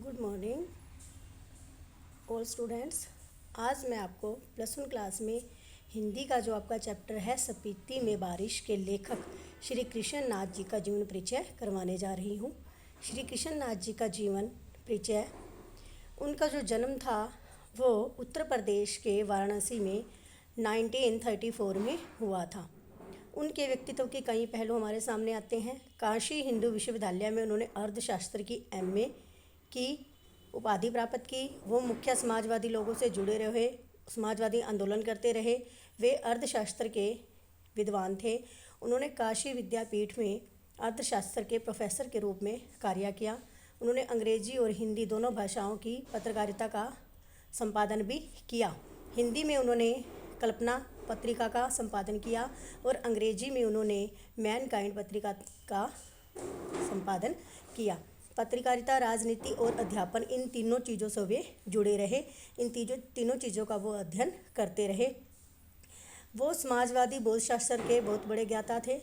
Good morning all students. आज मैं आपको +1 क्लास में हिंदी का जो आपका चैप्टर है स्पीति में बारिश के लेखक श्री कृष्ण नाथ जी का जीवन परिचय करवाने जा रही हूँ। श्री कृष्ण नाथ जी का जीवन परिचय, उनका जो जन्म था वो उत्तर प्रदेश के वाराणसी में 1934 में हुआ था। उनके व्यक्तित्व के कई पहलू हमारे सामने आते हैं। काशी हिंदू विश्वविद्यालय में उन्होंने अर्थशास्त्र की MA की उपाधि प्राप्त की। वो मुख्य समाजवादी लोगों से जुड़े रहे, समाजवादी आंदोलन करते रहे। वे अर्थशास्त्र के विद्वान थे। उन्होंने काशी विद्यापीठ में अर्थशास्त्र के प्रोफेसर के रूप में कार्य किया। उन्होंने अंग्रेजी और हिंदी दोनों भाषाओं की पत्रकारिता का संपादन भी किया। हिंदी में उन्होंने कल्पना पत्रिका का संपादन किया और अंग्रेजी में उन्होंने मैनकाइंड पत्रिका का संपादन किया। पत्रकारिता, राजनीति और अध्यापन, इन तीनों चीज़ों से वे जुड़े रहे। इन तीनों चीज़ों का वो अध्ययन करते रहे। वो समाजवादी बोधशास्त्र के बहुत बड़े ज्ञाता थे।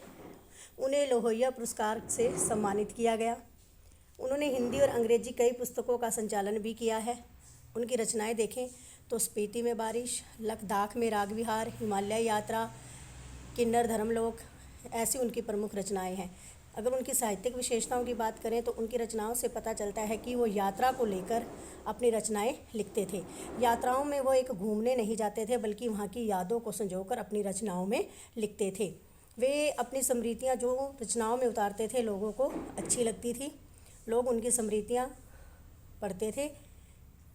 उन्हें लोहिया पुरस्कार से सम्मानित किया गया। उन्होंने हिंदी और अंग्रेजी कई पुस्तकों का संचालन भी किया है। उनकी रचनाएं देखें तो स्पीति में बारिश, लद्दाख में राग विहार, हिमालय यात्रा, किन्नर धर्मलोक, ऐसी उनकी प्रमुख रचनाएं हैं। अगर उनकी साहित्यिक विशेषताओं की बात करें तो उनकी रचनाओं से पता चलता है कि वो यात्रा को लेकर अपनी रचनाएं लिखते थे। यात्राओं में वो एक घूमने नहीं जाते थे, बल्कि वहाँ की यादों को संजोकर अपनी रचनाओं में लिखते थे। वे अपनी स्मृतियाँ जो रचनाओं में उतारते थे लोगों को अच्छी लगती थी। लोग उनकी स्मृतियाँ पढ़ते थे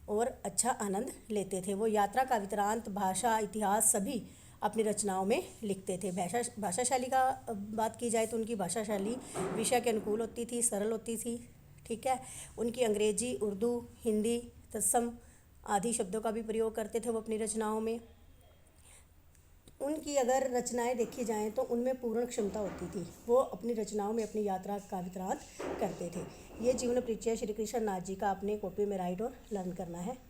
और अच्छा आनंद लेते थे। वो यात्रा का वृत्तांत, भाषा, इतिहास सभी अपनी रचनाओं में लिखते थे। भाषा शैली का बात की जाए तो उनकी भाषा शैली विषय के अनुकूल होती थी, सरल होती थी। ठीक है। उनकी अंग्रेजी, उर्दू, हिंदी, तत्सम आदि शब्दों का भी प्रयोग करते थे वो अपनी रचनाओं में। उनकी अगर रचनाएं देखी जाएं तो उनमें पूर्ण क्षमता होती थी। वो अपनी रचनाओं में अपनी यात्रा का वृत्तांत करते थे। ये जीवन परिचय श्री कृष्ण नाथ जी का अपने कॉपी में राइट और लर्न करना है।